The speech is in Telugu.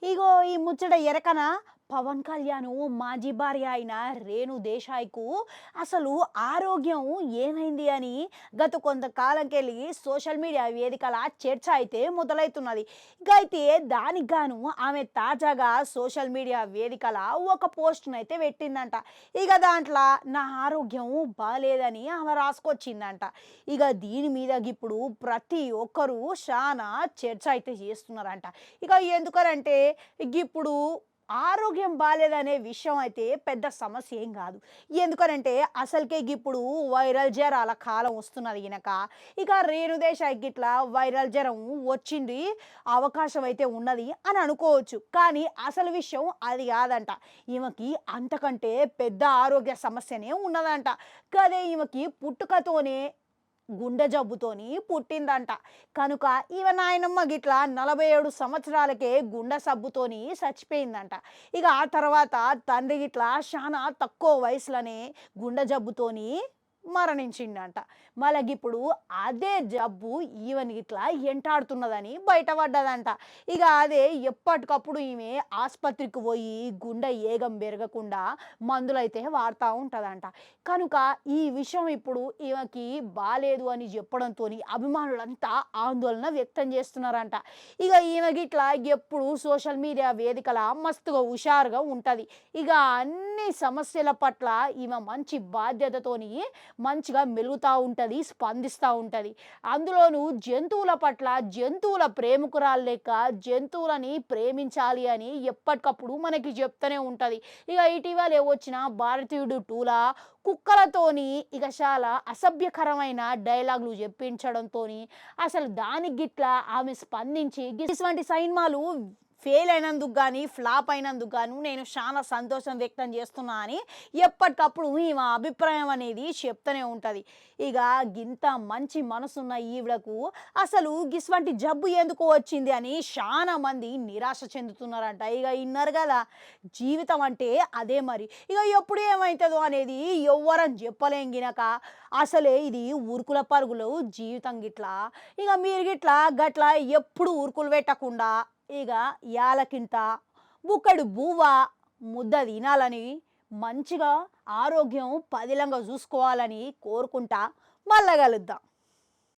ఇగో ఈ ముచ్చట ఎరకన పవన్ కళ్యాణ్ మాజీ భార్య అయిన రేణు దేశాయ్కు అసలు ఆరోగ్యం ఏమైంది అని గత కొంతకాలంకెళ్ళి సోషల్ మీడియా వేదికల చర్చ అయితే మొదలవుతున్నది. ఇక అయితే దానికి గాను ఆమె తాజాగా సోషల్ మీడియా వేదికల ఒక పోస్ట్ను అయితే పెట్టిందంట. ఇక దాంట్లో నా ఆరోగ్యం బాగాలేదని ఆమె రాసుకొచ్చిందంట. ఇక దీని మీద ఇప్పుడు ప్రతి ఒక్కరూ చాలా చర్చ అయితే చేస్తున్నారంట. ఇక ఎందుకనంటే ఇప్పుడు ఆరోగ్యం బాలేదనే విషయం అయితే పెద్ద సమస్య ఏం కాదు. ఎందుకనంటే అసలుకే ఇప్పుడు వైరల్ జ్వరాల కాలం వస్తున్నది గినక ఇక రేణుదేశాయ్కి ఇట్లా వైరల్ జ్వరం వచ్చింది అవకాశం అయితే ఉన్నది అని అనుకోవచ్చు. కానీ అసలు విషయం అది కాదంట. ఈమెకి అంతకంటే పెద్ద ఆరోగ్య సమస్యనే ఉన్నదంట. కదే ఈమెకి పుట్టుకతోనే గుండె జబ్బుతోని పుట్టిందంట. కనుక ఈమె నాయనమ్మ గిట్లా 47 సంవత్సరాలకే గుండె సబ్బుతోని చచ్చిపోయిందంట. ఇక ఆ తర్వాత తండ్రి గిట్లా చాలా తక్కువ వయసులోనే గుండె జబ్బుతోని మరణించిండంట. మళ్ళగిప్పుడు అదే జబ్బు ఈమెని ఇట్లా ఎంటాడుతున్నదని బయటపడ్డదంట. ఇక అదే ఎప్పటికప్పుడు ఈమె ఆసుపత్రికి పోయి గుండె ఏగం పెరగకుండా మందులైతే వాడుతూ ఉంటుందంట. కనుక ఈ విషయం ఇప్పుడు ఈమెకి బాలేదు అని చెప్పడంతో అభిమానులంతా ఆందోళన వ్యక్తం చేస్తున్నారంట. ఇక ఈమె గిట్లా ఎప్పుడు సోషల్ మీడియా వేదికల మస్తుగా హుషారుగా ఉంటుంది. ఇక అన్ని సమస్యల పట్ల ఈమె మంచి బాధ్యతతోని మంచిగా మెలుగుతూ ఉంటుంది, స్పందిస్తూ ఉంటుంది. అందులోనూ జంతువుల పట్ల జంతువుల ప్రేమికురాలు లెక్క జంతువులని ప్రేమించాలి అని ఎప్పటికప్పుడు మనకి చెప్తూనే ఉంటుంది. ఇక ఇటీవల వచ్చిన భారతీయుడు టూలా కుక్కలతోని ఇక చాలా అసభ్యకరమైన డైలాగులు చెప్పించడంతో అసలు దానికి గిట్లా ఆమె స్పందించి ఇటువంటి సినిమాలు ఫెయిల్ అయినందుకు కానీ ఫ్లాప్ అయినందుకు గాను నేను చాలా సంతోషం వ్యక్తం చేస్తున్నా అని ఎప్పటికప్పుడు ఈమె అభిప్రాయం అనేది చెప్తూనే ఉంటుంది. ఇక గింత మంచి మనసున్న ఈవిడకు అసలు గిటువంటి జబ్బు ఎందుకు వచ్చింది అని చాలా మంది నిరాశ చెందుతున్నారంట. ఇక ఇన్నారు కదా, జీవితం అంటే అదే మరి. ఇక ఎప్పుడు ఏమవుతుందో అనేది ఎవ్వరని చెప్పలేం గినక అసలే ఇది ఊరుకుల పరుగులు జీవితం గిట్లా. ఇక మీరు గిట్లా గట్లా ఎప్పుడు ఊరుకులు పెట్టకుండా ఇక యాలకింత బుక్కడు బువ్వ ముద్ద తినాలని మంచిగా ఆరోగ్యం పదిలంగా చూసుకోవాలని కోరుకుంటా మళ్ళా కలుద్దాం.